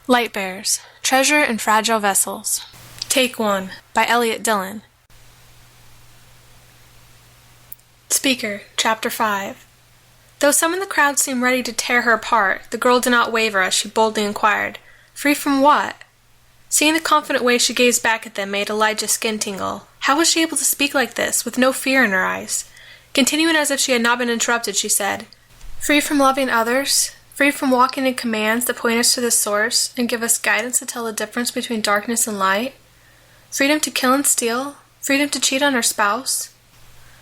Lightbearers, Treasure in Fragile Vessels. Take 1, by Elliot Dillon. Speaker, Chapter 5. Though some in the crowd seemed ready to tear her apart, the girl did not waver as she boldly inquired, "Free from what?" Seeing the confident way she gazed back at them made Elijah's skin tingle. How was she able to speak like this, with no fear in her eyes? Continuing as if she had not been interrupted, she said, "Free from loving others? Free from walking in commands that point us to the source and give us guidance to tell the difference between darkness and light? Freedom to kill and steal? Freedom to cheat on our spouse?"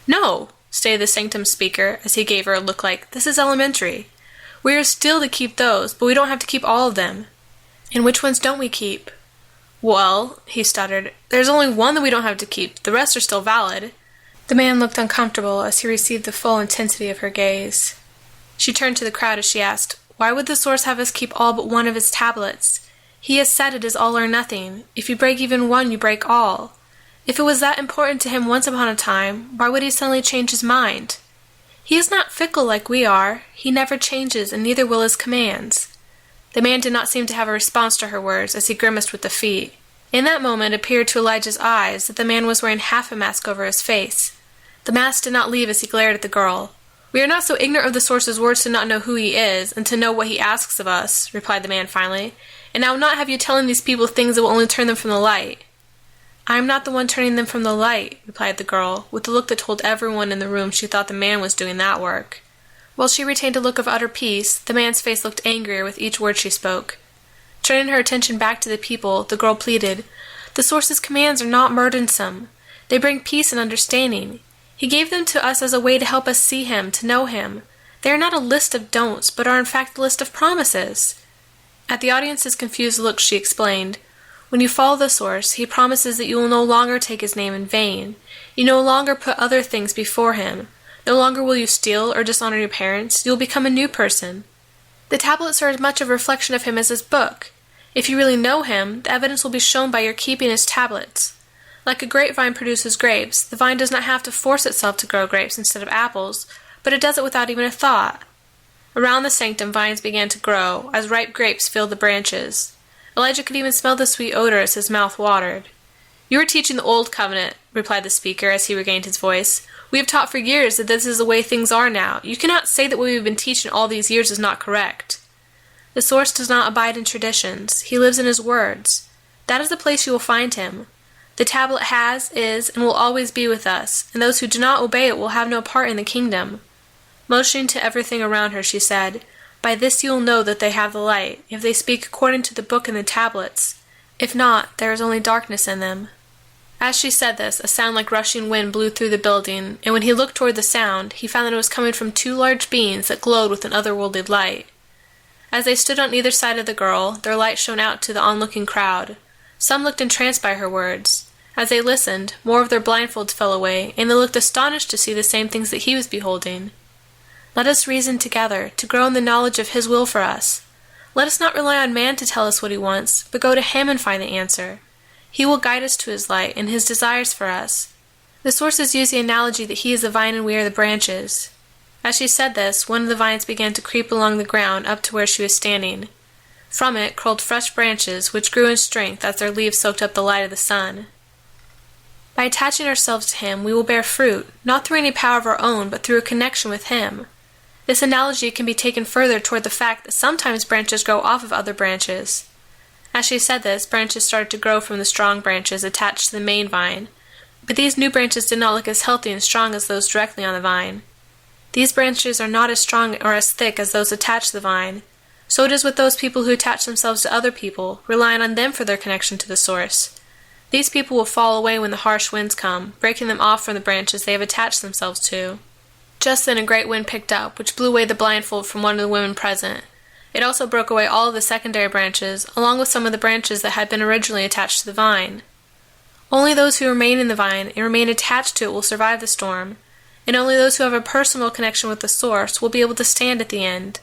"No," stated the sanctum speaker as he gave her a look like, "This is elementary. We are still to keep those, but we don't have to keep all of them." "And which ones don't we keep?" "Well," he stuttered, "there's only one that we don't have to keep. The rest are still valid." The man looked uncomfortable as he received the full intensity of her gaze. She turned to the crowd as she asked, "Why would the source have us keep all but one of his tablets? He has said it is all or nothing. If you break even one, you break all. If it was that important to him once upon a time, why would he suddenly change his mind? He is not fickle like we are. He never changes, and neither will his commands." The man did not seem to have a response to her words as he grimaced with defeat. In that moment it appeared to Elijah's eyes that the man was wearing half a mask over his face. The mask did not leave as he glared at the girl. "We are not so ignorant of the source's words to not know who he is, and to know what he asks of us," replied the man finally, "and I will not have you telling these people things that will only turn them from the light." "I am not the one turning them from the light," replied the girl, with a look that told everyone in the room she thought the man was doing that work. While she retained a look of utter peace, the man's face looked angrier with each word she spoke. Turning her attention back to the people, the girl pleaded, "The source's commands are not burdensome. They bring peace and understanding. He gave them to us as a way to help us see him, to know him. They are not a list of don'ts, but are in fact a list of promises." At the audience's confused look, she explained, "When you follow the source, he promises that you will no longer take his name in vain. You no longer put other things before him. No longer will you steal or dishonor your parents. You will become a new person. The tablets are as much a reflection of him as his book. If you really know him, the evidence will be shown by your keeping his tablets. Like a grapevine produces grapes, the vine does not have to force itself to grow grapes instead of apples, but it does it without even a thought." Around the sanctum, vines began to grow, as ripe grapes filled the branches. Elijah could even smell the sweet odor as his mouth watered. "You are teaching the old covenant," replied the speaker as he regained his voice. "We have taught for years that this is the way things are now. You cannot say that what we have been teaching all these years is not correct." "The source does not abide in traditions. He lives in his words. That is the place you will find him. The tablet has, is, and will always be with us, and those who do not obey it will have no part in the kingdom." Motioning to everything around her, she said, "By this you will know that they have the light, if they speak according to the book and the tablets. If not, there is only darkness in them." As she said this, a sound like rushing wind blew through the building, and when he looked toward the sound, he found that it was coming from two large beings that glowed with an otherworldly light. As they stood on either side of the girl, their light shone out to the onlooking crowd. Some looked entranced by her words. As they listened, more of their blindfolds fell away, and they looked astonished to see the same things that he was beholding. "Let us reason together, to grow in the knowledge of his will for us. Let us not rely on man to tell us what he wants, but go to him and find the answer. He will guide us to his light and his desires for us." The sources use the analogy that he is the vine and we are the branches. As she said this, one of the vines began to creep along the ground up to where she was standing. From it curled fresh branches, which grew in strength as their leaves soaked up the light of the sun. By attaching ourselves to him, we will bear fruit, not through any power of our own, but through a connection with him. This analogy can be taken further toward the fact that sometimes branches grow off of other branches. As she said this, branches started to grow from the strong branches attached to the main vine, but these new branches did not look as healthy and strong as those directly on the vine. These branches are not as strong or as thick as those attached to the vine. So it is with those people who attach themselves to other people, relying on them for their connection to the source. These people will fall away when the harsh winds come, breaking them off from the branches they have attached themselves to. Just then a great wind picked up, which blew away the blindfold from one of the women present. It also broke away all of the secondary branches, along with some of the branches that had been originally attached to the vine. Only those who remain in the vine and remain attached to it will survive the storm, and only those who have a personal connection with the source will be able to stand at the end.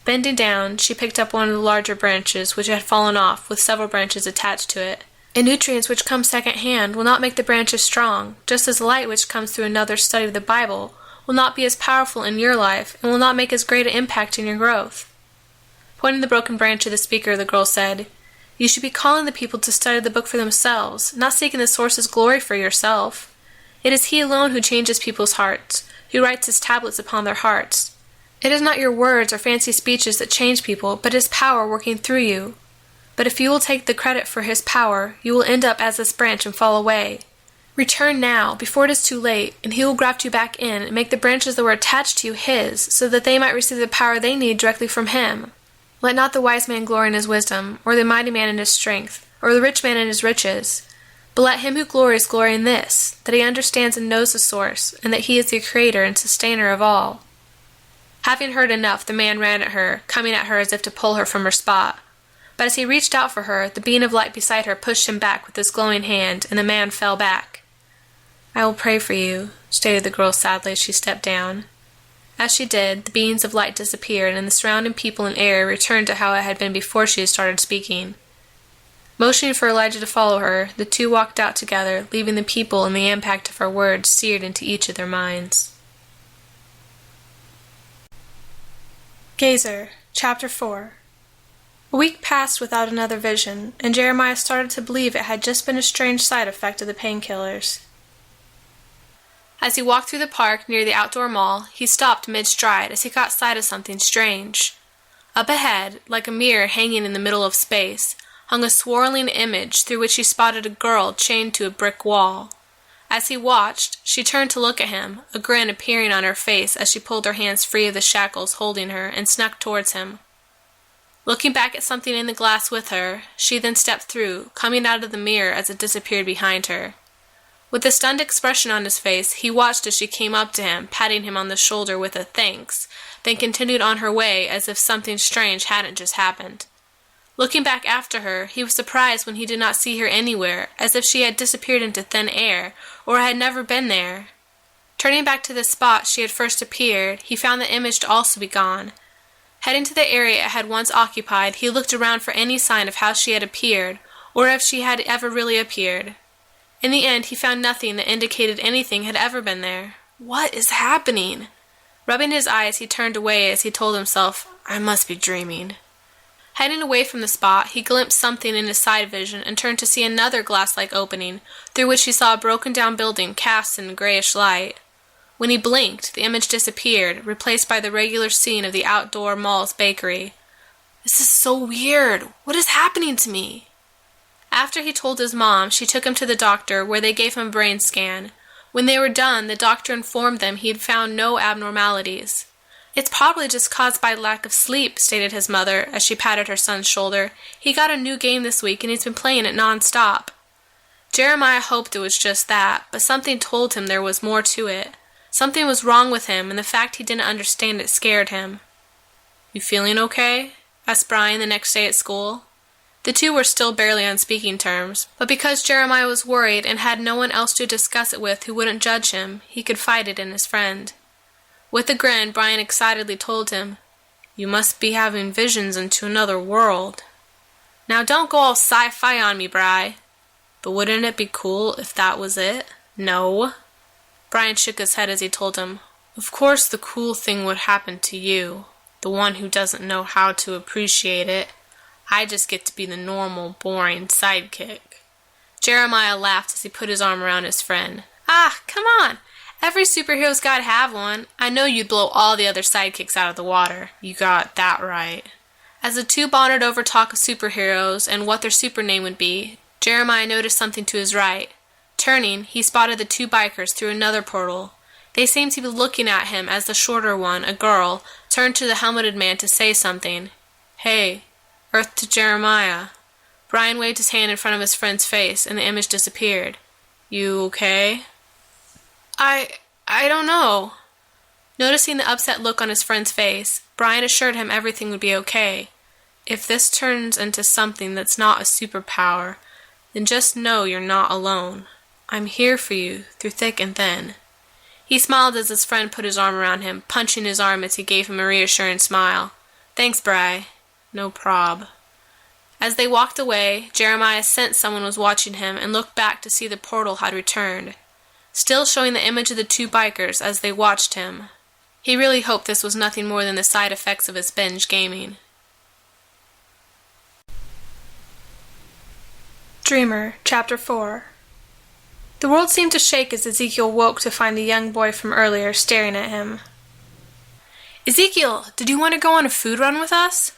Bending down, she picked up one of the larger branches which had fallen off, with several branches attached to it. And nutrients which come second-hand will not make the branches strong, just as light which comes through another study of the Bible will not be as powerful in your life and will not make as great an impact in your growth. Pointing the broken branch to the speaker, the girl said, "You should be calling the people to study the book for themselves, not seeking the source's glory for yourself. It is he alone who changes people's hearts, who writes his tablets upon their hearts. It is not your words or fancy speeches that change people, but his power working through you. But if you will take the credit for his power, you will end up as this branch and fall away. Return now, before it is too late, and he will graft you back in and make the branches that were attached to you his, so that they might receive the power they need directly from him. Let not the wise man glory in his wisdom, or the mighty man in his strength, or the rich man in his riches. But let him who glories glory in this, that he understands and knows the source, and that he is the creator and sustainer of all." Having heard enough, the man ran at her, coming at her as if to pull her from her spot. But as he reached out for her, the being of light beside her pushed him back with his glowing hand, and the man fell back. "I will pray for you," stated the girl sadly as she stepped down. As she did, the beings of light disappeared, and the surrounding people and air returned to how it had been before she had started speaking. Motioning for Elijah to follow her, the two walked out together, leaving the people and the impact of her words seared into each of their minds. Gazer, Chapter 4. A week passed without another vision, and Jeremiah started to believe it had just been a strange side effect of the painkillers. As he walked through the park near the outdoor mall, he stopped mid-stride as he caught sight of something strange. Up ahead, like a mirror hanging in the middle of space, hung a swirling image through which he spotted a girl chained to a brick wall. As he watched, she turned to look at him, a grin appearing on her face as she pulled her hands free of the shackles holding her and snuck towards him. Looking back at something in the glass with her, she then stepped through, coming out of the mirror as it disappeared behind her. With a stunned expression on his face, he watched as she came up to him, patting him on the shoulder with a thanks, then continued on her way as if something strange hadn't just happened. Looking back after her, he was surprised when he did not see her anywhere, as if she had disappeared into thin air, or had never been there. Turning back to the spot she had first appeared, he found the image to also be gone. Heading to the area it had once occupied, he looked around for any sign of how she had appeared, or if she had ever really appeared. In the end, he found nothing that indicated anything had ever been there. What is happening? Rubbing his eyes, he turned away as he told himself, "I must be dreaming." Heading away from the spot, he glimpsed something in his side vision and turned to see another glass-like opening, through which he saw a broken-down building cast in grayish light. When he blinked, the image disappeared, replaced by the regular scene of the outdoor mall's bakery. "This is so weird. What is happening to me?" After he told his mom, she took him to the doctor, where they gave him a brain scan. When they were done, the doctor informed them he had found no abnormalities. "It's probably just caused by lack of sleep," stated his mother, as she patted her son's shoulder. "He got a new game this week, and he's been playing it non-stop." Jeremiah hoped it was just that, but something told him there was more to it. Something was wrong with him, and the fact he didn't understand it scared him. "You feeling okay?" asked Brian the next day at school. The two were still barely on speaking terms, but because Jeremiah was worried and had no one else to discuss it with who wouldn't judge him, he could fight it in his friend. With a grin, Brian excitedly told him, "You must be having visions into another world." "Now don't go all sci-fi on me, Bri." "But wouldn't it be cool if that was it?" "No." Brian shook his head as he told him, "Of course the cool thing would happen to you, the one who doesn't know how to appreciate it. I just get to be the normal, boring sidekick." Jeremiah laughed as he put his arm around his friend. "Ah, come on! Every superhero's got to have one. I know you'd blow all the other sidekicks out of the water." "You got that right." As the two bonded over talk of superheroes and what their super name would be, Jeremiah noticed something to his right. Turning, he spotted the two bikers through another portal. They seemed to be looking at him as the shorter one, a girl, turned to the helmeted man to say something. "Hey, Earth to Jeremiah." Brian waved his hand in front of his friend's face, and the image disappeared. "You okay?" I don't know." Noticing the upset look on his friend's face, Brian assured him everything would be okay. "If this turns into something that's not a superpower, then just know you're not alone. I'm here for you, through thick and thin." He smiled as his friend put his arm around him, punching his arm as he gave him a reassuring smile. "Thanks, Bri." "No prob." As they walked away, Jeremiah sensed someone was watching him and looked back to see the portal had returned, still showing the image of the two bikers as they watched him. He really hoped this was nothing more than the side effects of his binge gaming. Dreamer, Chapter 4. The world seemed to shake as Ezekiel woke to find the young boy from earlier staring at him. "Ezekiel, did you want to go on a food run with us?"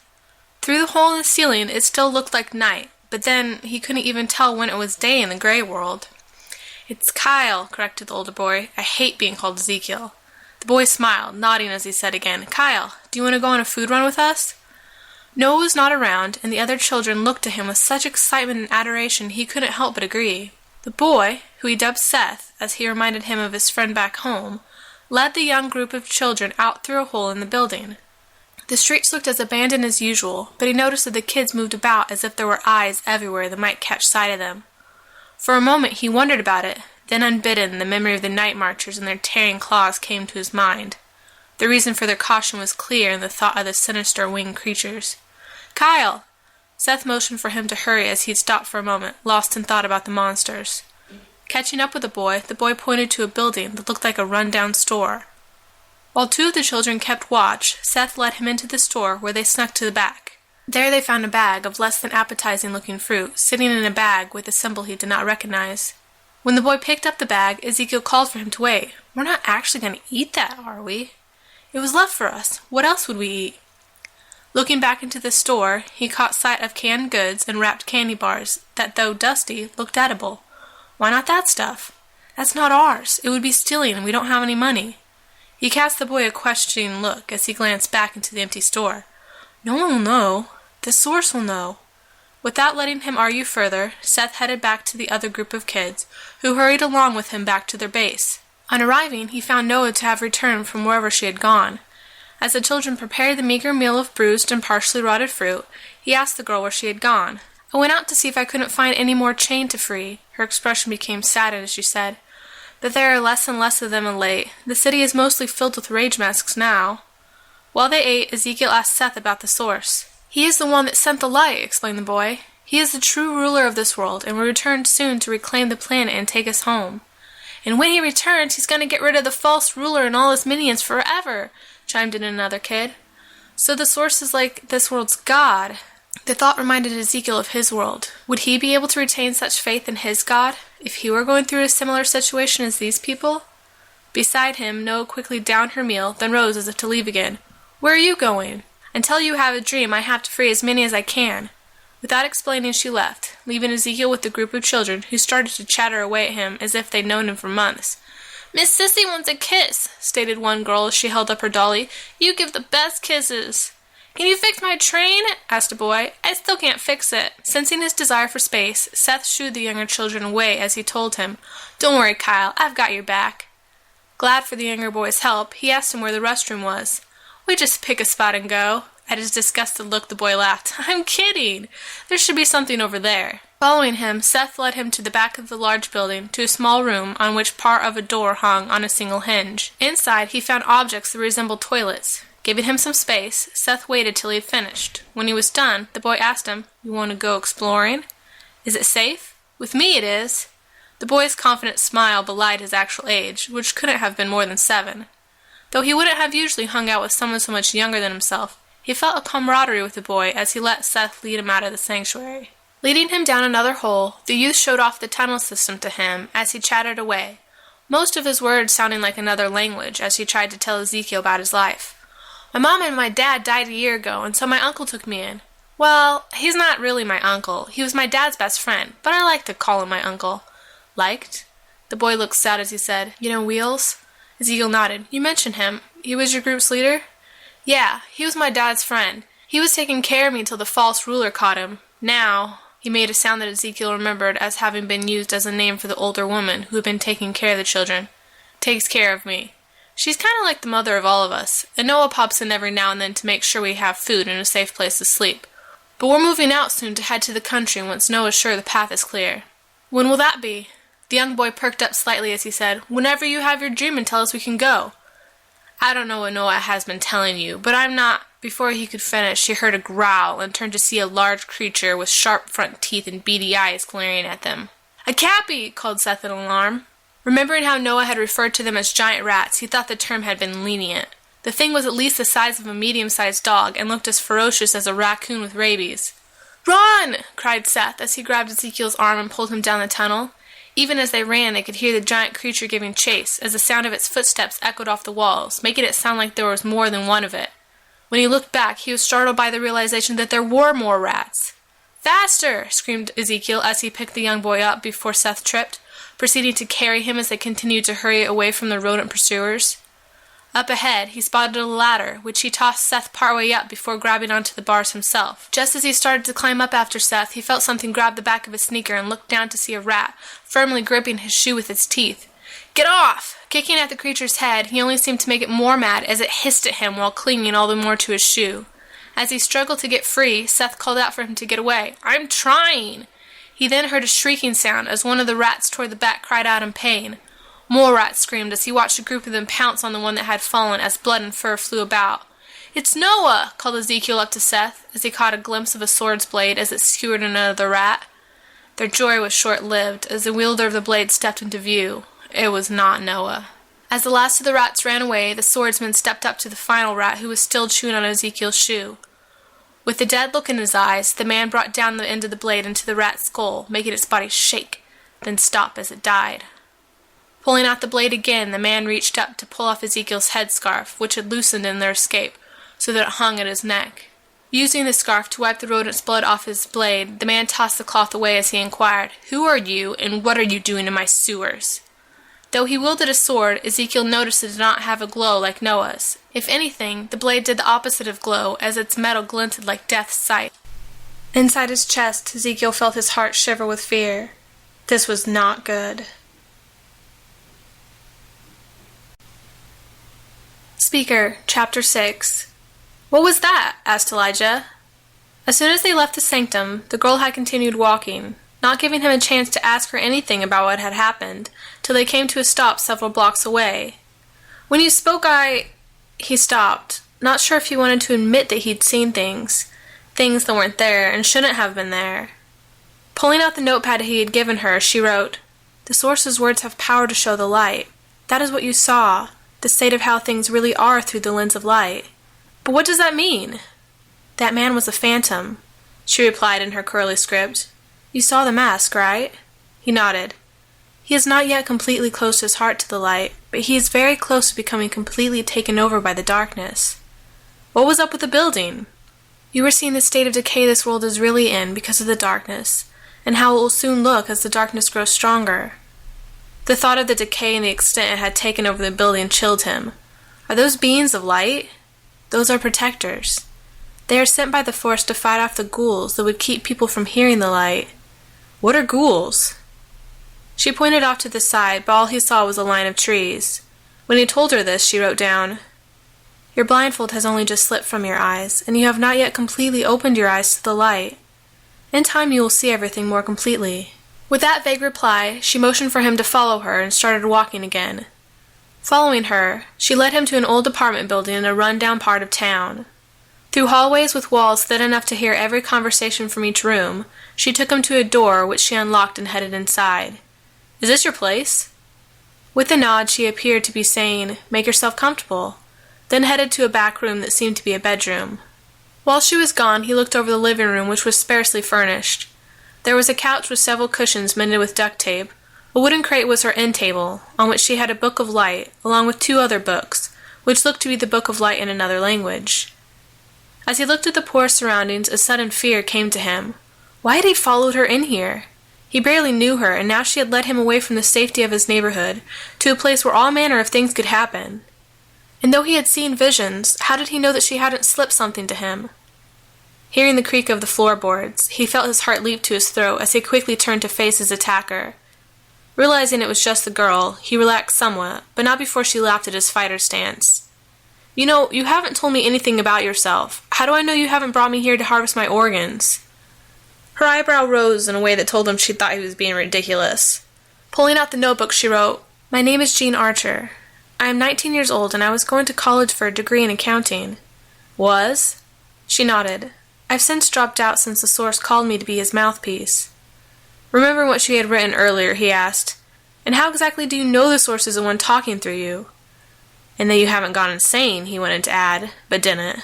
Through the hole in the ceiling, it still looked like night, but then he couldn't even tell when it was day in the gray world. "It's Kyle," corrected the older boy. "I hate being called Ezekiel." The boy smiled, nodding as he said again, "Kyle, do you want to go on a food run with us?" Noah was not around, and the other children looked at him with such excitement and adoration he couldn't help but agree. The boy, who he dubbed Seth, as he reminded him of his friend back home, led the young group of children out through a hole in the building. The streets looked as abandoned as usual, but he noticed that the kids moved about as if there were eyes everywhere that might catch sight of them. For a moment he wondered about it, then unbidden the memory of the night marchers and their tearing claws came to his mind. The reason for their caution was clear in the thought of the sinister winged creatures. "Kyle!" Seth motioned for him to hurry as he stopped for a moment, lost in thought about the monsters. Catching up with the boy pointed to a building that looked like a run-down store. While two of the children kept watch, Seth led him into the store where they snuck to the back. There they found a bag of less than appetizing-looking fruit, sitting in a bag with a symbol he did not recognize. When the boy picked up the bag, Ezekiel called for him to wait. "We're not actually going to eat that, are we? It was left for us. What else would we eat?" Looking back into the store, he caught sight of canned goods and wrapped candy bars that, though dusty, looked edible. "Why not that stuff?" "That's not ours. It would be stealing, and we don't have any money." He cast the boy a questioning look as he glanced back into the empty store. "No one will know. The source will know." Without letting him argue further, Seth headed back to the other group of kids, who hurried along with him back to their base. On arriving, he found Noah to have returned from wherever she had gone. As the children prepared the meager meal of bruised and partially rotted fruit, he asked the girl where she had gone. "I went out to see if I couldn't find any more chained to free." Her expression became saddened as she said, "But there are less and less of them of late. The city is mostly filled with rage masks now." While they ate, Ezekiel asked Seth about the source. "He is the one that sent the light," explained the boy. "He is the true ruler of this world, and will return soon to reclaim the planet and take us home." "And when he returns, he's going to get rid of the false ruler and all his minions forever," chimed in another kid. "So the source is like this world's God." The thought reminded Ezekiel of his world. Would he be able to retain such faith in his God, if he were going through a similar situation as these people? Beside him, Noah quickly downed her meal, then rose as if to leave again. "Where are you going?" "Until you have a dream, I have to free as many as I can." Without explaining, she left, leaving Ezekiel with the group of children, who started to chatter away at him as if they'd known him for months. "Miss Sissy wants a kiss," stated one girl as she held up her dolly. "You give the best kisses." "Can you fix my train?" asked a boy. "I still can't fix it." Sensing his desire for space, Seth shooed the younger children away as he told him, "Don't worry, Kyle, I've got your back." Glad for the younger boy's help, he asked him where the restroom was. "We just pick a spot and go." At his disgusted look, the boy laughed. "I'm kidding. There should be something over there." Following him, Seth led him to the back of the large building, to a small room on which part of a door hung on a single hinge. Inside, he found objects that resembled toilets. Giving him some space, Seth waited till he had finished. When he was done, the boy asked him, "You want to go exploring?" "Is it safe?" "With me it is." The boy's confident smile belied his actual age, which couldn't have been more than 7. Though he wouldn't have usually hung out with someone so much younger than himself, he felt a camaraderie with the boy as he let Seth lead him out of the sanctuary. Leading him down another hole, the youth showed off the tunnel system to him as he chattered away, most of his words sounding like another language as he tried to tell Ezekiel about his life. "My mom and my dad died a year ago, and so my uncle took me in. Well, he's not really my uncle. He was my dad's best friend, but I like to call him my uncle." "Liked?" The boy looked sad as he said, "You know Wheels?" Ezekiel nodded. "You mentioned him. He was your group's leader?" "Yeah, he was my dad's friend. He was taking care of me till the false ruler caught him. Now," he made a sound that Ezekiel remembered as having been used as a name for the older woman who had been taking care of the children, "takes care of me. She's kind of like the mother of all of us, and Noah pops in every now and then to make sure we have food and a safe place to sleep. But we're moving out soon to head to the country once Noah's sure the path is clear." "When will that be?" The young boy perked up slightly as he said, "Whenever you have your dream and tell us we can go." "I don't know what Noah has been telling you, but I'm not—" Before he could finish, she heard a growl and turned to see a large creature with sharp front teeth and beady eyes glaring at them. "A cappy!" called Seth in alarm. Remembering how Noah had referred to them as giant rats, he thought the term had been lenient. The thing was at least the size of a medium-sized dog and looked as ferocious as a raccoon with rabies. "Run!" cried Seth as he grabbed Ezekiel's arm and pulled him down the tunnel. Even as they ran, they could hear the giant creature giving chase, as the sound of its footsteps echoed off the walls, making it sound like there was more than one of it. When he looked back, he was startled by the realization that there were more rats. "Faster!" screamed Ezekiel as he picked the young boy up before Seth tripped, proceeding to carry him as they continued to hurry away from the rodent pursuers. Up ahead, he spotted a ladder, which he tossed Seth partway up before grabbing onto the bars himself. Just as he started to climb up after Seth, he felt something grab the back of his sneaker and looked down to see a rat, firmly gripping his shoe with its teeth. "Get off!" Kicking at the creature's head, he only seemed to make it more mad as it hissed at him while clinging all the more to his shoe. As he struggled to get free, Seth called out for him to get away. "I'm trying!" He then heard a shrieking sound as one of the rats toward the back cried out in pain. More rats screamed as he watched a group of them pounce on the one that had fallen as blood and fur flew about. "It's Noah!" called Ezekiel up to Seth as he caught a glimpse of a sword's blade as it skewered another rat. Their joy was short-lived as the wielder of the blade stepped into view. It was not Noah. As the last of the rats ran away, the swordsman stepped up to the final rat who was still chewing on Ezekiel's shoe. With a dead look in his eyes, the man brought down the end of the blade into the rat's skull, making its body shake, then stop as it died. Pulling out the blade again, the man reached up to pull off Ezekiel's headscarf, which had loosened in their escape, so that it hung at his neck. Using the scarf to wipe the rodent's blood off his blade, the man tossed the cloth away as he inquired, "Who are you, and what are you doing in my sewers?" Though he wielded a sword, Ezekiel noticed it did not have a glow like Noah's. If anything, the blade did the opposite of glow, as its metal glinted like death's sight. Inside his chest, Ezekiel felt his heart shiver with fear. This was not good. Speaker, Chapter 6. "What was that?" asked Elijah. As soon as they left the sanctum, the girl had continued walking, not giving him a chance to ask her anything about what had happened, till they came to a stop several blocks away. "When you spoke, He stopped, not sure if he wanted to admit that he'd seen things that weren't there and shouldn't have been there. Pulling out the notepad he had given her, she wrote, "The source's words have power to show the light. That is what you saw, the state of how things really are through the lens of light. But what does that mean?" "That man was a phantom," she replied in her curly script. "You saw the mask, right?" He nodded. "He has not yet completely closed his heart to the light, but he is very close to becoming completely taken over by the darkness." "What was up with the building?" "You were seeing the state of decay this world is really in because of the darkness, and how it will soon look as the darkness grows stronger." The thought of the decay and the extent it had taken over the building chilled him. "Are those beings of light?" "Those are protectors. They are sent by the Force to fight off the ghouls that would keep people from hearing the light." "What are ghouls?" She pointed off to the side, but all he saw was a line of trees. When he told her this, she wrote down, "Your blindfold has only just slipped from your eyes, and you have not yet completely opened your eyes to the light. In time you will see everything more completely." With that vague reply, she motioned for him to follow her and started walking again. Following her, she led him to an old apartment building in a run-down part of town. Through hallways with walls thin enough to hear every conversation from each room, she took him to a door which she unlocked and headed inside. "Is this your place?" With a nod, she appeared to be saying, "Make yourself comfortable," then headed to a back room that seemed to be a bedroom. While she was gone, he looked over the living room, which was sparsely furnished. There was a couch with several cushions mended with duct tape. A wooden crate was her end table, on which she had a book of light, along with 2 other books, which looked to be the book of light in another language. As he looked at the poor surroundings, a sudden fear came to him. Why had he followed her in here? He barely knew her, and now she had led him away from the safety of his neighborhood to a place where all manner of things could happen. And though he had seen visions, how did he know that she hadn't slipped something to him? Hearing the creak of the floorboards, he felt his heart leap to his throat as he quickly turned to face his attacker. Realizing it was just the girl, he relaxed somewhat, but not before she laughed at his fighter stance. "You know, you haven't told me anything about yourself. How do I know you haven't brought me here to harvest my organs?" Her eyebrow rose in a way that told him she thought he was being ridiculous. Pulling out the notebook, she wrote, "My name is Jean Archer. I am 19 years old, and I was going to college for a degree in accounting." "Was?" She nodded. "I've since dropped out since the source called me to be his mouthpiece." Remembering what she had written earlier, he asked, "And how exactly do you know the source is the one talking through you?" "And that you haven't gone insane," he wanted to add, but didn't.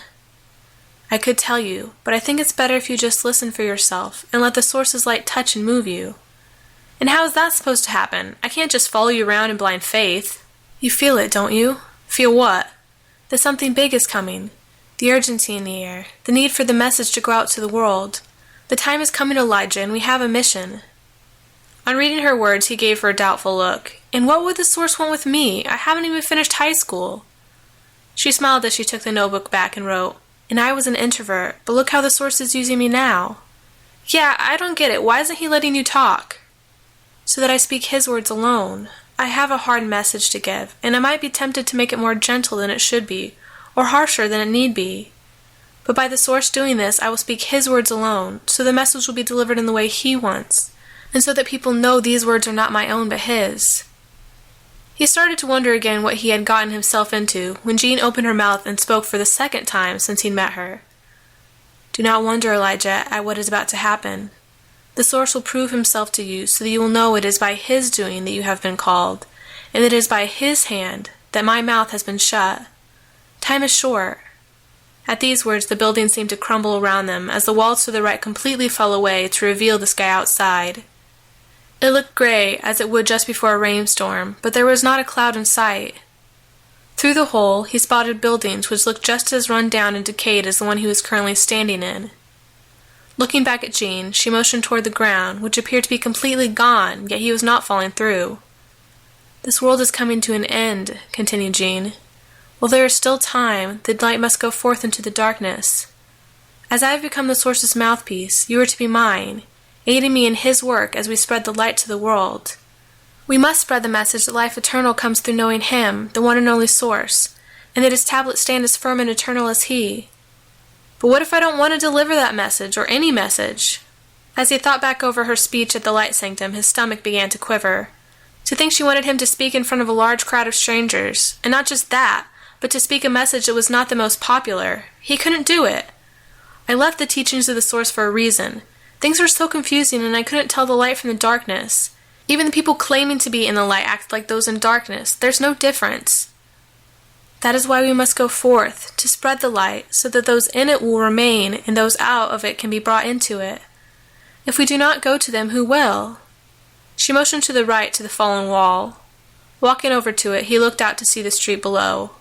I could tell you, but I think it's better if you just listen for yourself and let the source's light touch and move you. And how is that supposed to happen? I can't just follow you around in blind faith. You feel it, don't you? Feel what? That something big is coming. The urgency in the air. The need for the message to go out to the world. The time is coming, Elijah, and we have a mission. On reading her words, he gave her a doubtful look. And what would the source want with me? I haven't even finished high school. She smiled as she took the notebook back and wrote, and I was an introvert, but look how the source is using me now. Yeah, I don't get it. Why isn't he letting you talk? So that I speak his words alone. I have a hard message to give, and I might be tempted to make it more gentle than it should be, or harsher than it need be. But by the source doing this, I will speak his words alone, so the message will be delivered in the way he wants, and so that people know these words are not my own but his. He started to wonder again what he had gotten himself into when Jean opened her mouth and spoke for the second time since he'd met her. Do not wonder, Elijah, at what is about to happen. The source will prove himself to you so that you will know it is by his doing that you have been called, and that it is by his hand that my mouth has been shut. Time is short. At these words, the building seemed to crumble around them as the walls to the right completely fell away to reveal the sky outside. It looked gray, as it would just before a rainstorm, but there was not a cloud in sight. Through the hole, he spotted buildings which looked just as run down and decayed as the one he was currently standing in. Looking back at Jean, she motioned toward the ground, which appeared to be completely gone, yet he was not falling through. This world is coming to an end, continued Jean. While there is still time, the light must go forth into the darkness. As I have become the source's mouthpiece, you are to be mine, aiding me in his work as we spread the light to the world. We must spread the message that life eternal comes through knowing him, the one and only source, and that his tablets stand as firm and eternal as he. But what if I don't want to deliver that message, or any message? As he thought back over her speech at the light sanctum, his stomach began to quiver. To think she wanted him to speak in front of a large crowd of strangers, and not just that, but to speak a message that was not the most popular. He couldn't do it. I left the teachings of the source for a reason. Things were so confusing and I couldn't tell the light from the darkness. Even the people claiming to be in the light act like those in darkness. There's no difference. That is why we must go forth, to spread the light, so that those in it will remain and those out of it can be brought into it. If we do not go to them, who will? She motioned to the right to the fallen wall. Walking over to it, he looked out to see the street below.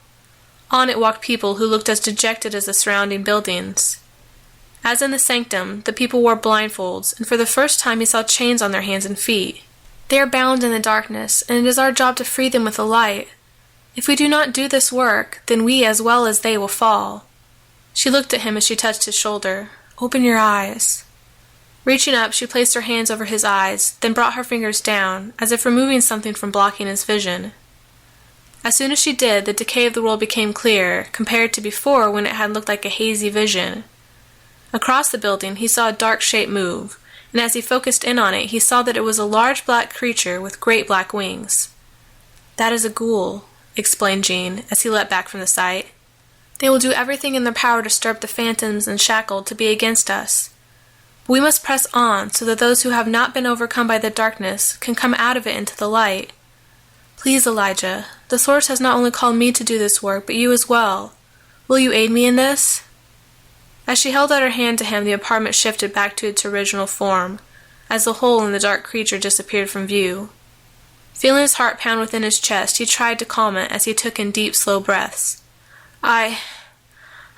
On it walked people who looked as dejected as the surrounding buildings. As in the sanctum, the people wore blindfolds, and for the first time he saw chains on their hands and feet. They are bound in the darkness, and it is our job to free them with the light. If we do not do this work, then we as well as they will fall. She looked at him as she touched his shoulder. Open your eyes. Reaching up, she placed her hands over his eyes, then brought her fingers down, as if removing something from blocking his vision. As soon as she did, the decay of the world became clear, compared to before when it had looked like a hazy vision. Across the building, he saw a dark shape move, and as he focused in on it, he saw that it was a large black creature with great black wings. That is a ghoul, explained Jean, as he leapt back from the sight. They will do everything in their power to stir up the phantoms and shackled to be against us. But we must press on, so that those who have not been overcome by the darkness can come out of it into the light. Please, Elijah, the source has not only called me to do this work, but you as well. Will you aid me in this? As she held out her hand to him, the apartment shifted back to its original form, as the hole in the dark creature disappeared from view. Feeling his heart pound within his chest, he tried to calm it as he took in deep, slow breaths. I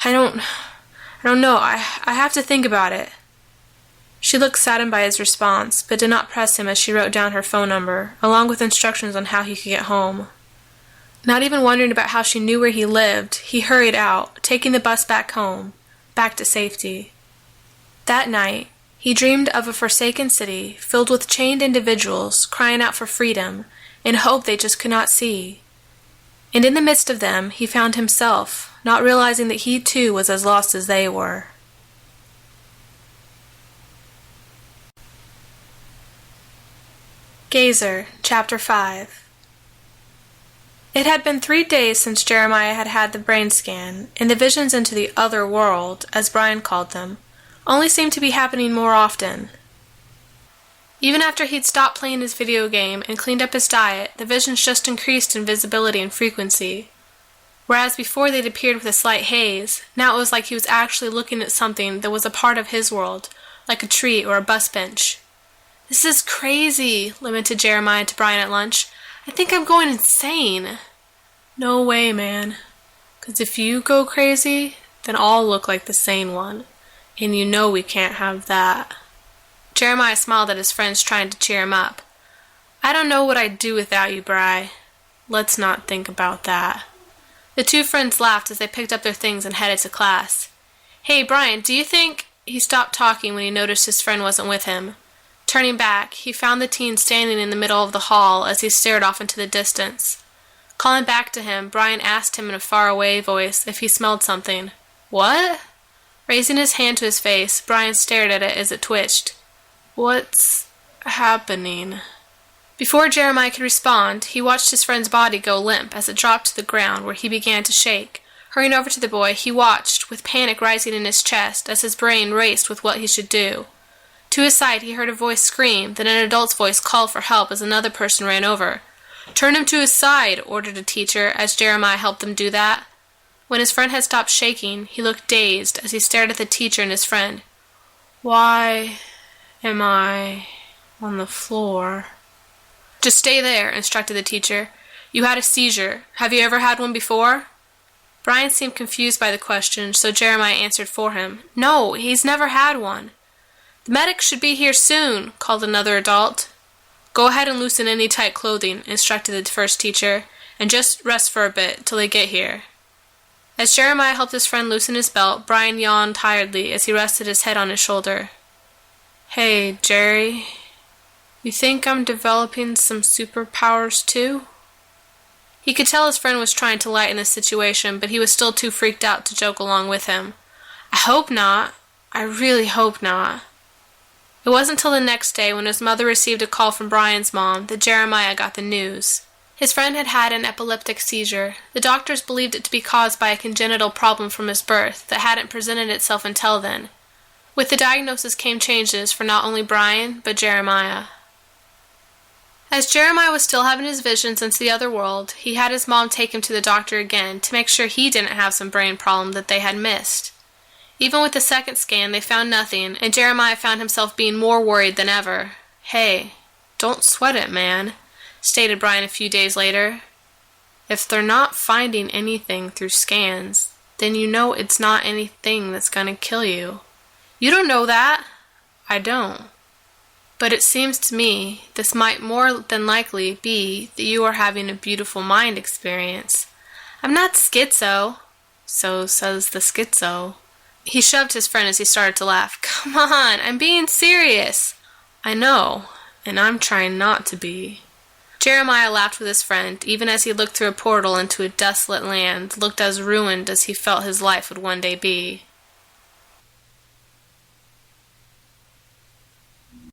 don't know. I have to think about it. She looked saddened by his response, but did not press him as she wrote down her phone number, along with instructions on how he could get home. Not even wondering about how she knew where he lived, he hurried out, taking the bus back home, back to safety. That night, he dreamed of a forsaken city filled with chained individuals crying out for freedom in hope they just could not see. And in the midst of them, he found himself, not realizing that he too was as lost as they were. Gazer, Chapter 5. It had been 3 days since Jeremiah had had the brain scan, and the visions into the other world, as Brian called them, only seemed to be happening more often. Even after he'd stopped playing his video game and cleaned up his diet, the visions just increased in visibility and frequency. Whereas before they'd appeared with a slight haze, now it was like he was actually looking at something that was a part of his world, like a tree or a bus bench. "This is crazy," lamented Jeremiah to Brian at lunch. "I think I'm going insane." "No way, man. 'Cause if you go crazy, then I'll look like the sane one. And you know we can't have that." Jeremiah smiled at his friends, trying to cheer him up. "I don't know what I'd do without you, Bri. Let's not think about that." The two friends laughed as they picked up their things and headed to class. "Hey, Brian, do you think—" He stopped talking when he noticed his friend wasn't with him. Turning back, he found the teen standing in the middle of the hall as he stared off into the distance. Calling back to him, Brian asked him in a faraway voice if he smelled something. "What?" Raising his hand to his face, Brian stared at it as it twitched. "What's happening?" Before Jeremiah could respond, he watched his friend's body go limp as it dropped to the ground, where he began to shake. Hurrying over to the boy, he watched, with panic rising in his chest as his brain raced with what he should do. To his side, he heard a voice scream, then an adult's voice call for help as another person ran over. "Turn him to his side," ordered a teacher, as Jeremiah helped them do that. When his friend had stopped shaking, he looked dazed as he stared at the teacher and his friend. "Why am I on the floor?" "Just stay there," instructed the teacher. "You had a seizure. Have you ever had one before?" Brian seemed confused by the question, so Jeremiah answered for him. "No, he's never had one." "The medic should be here soon," called another adult. "Go ahead and loosen any tight clothing," instructed the first teacher, "and just rest for a bit till they get here." As Jeremiah helped his friend loosen his belt, Brian yawned tiredly as he rested his head on his shoulder. "Hey, Jerry, you think I'm developing some superpowers too?" He could tell his friend was trying to lighten the situation, but he was still too freaked out to joke along with him. "I hope not. I really hope not." It wasn't until the next day, when his mother received a call from Brian's mom, that Jeremiah got the news. His friend had had an epileptic seizure. The doctors believed it to be caused by a congenital problem from his birth that hadn't presented itself until then. With the diagnosis came changes for not only Brian, but Jeremiah. As Jeremiah was still having his visions into the other world, he had his mom take him to the doctor again to make sure he didn't have some brain problem that they had missed. Even with the second scan, they found nothing, and Jeremiah found himself being more worried than ever. "Hey, don't sweat it, man," stated Brian a few days later. "If they're not finding anything through scans, then you know it's not anything that's going to kill you." "You don't know that." "I don't. But it seems to me this might more than likely be that you are having a beautiful mind experience." "I'm not schizo." "So says the schizo." He shoved his friend as he started to laugh. "Come on, I'm being serious." "I know, and I'm trying not to be." Jeremiah laughed with his friend, even as he looked through a portal into a desolate land, looked as ruined as he felt his life would one day be.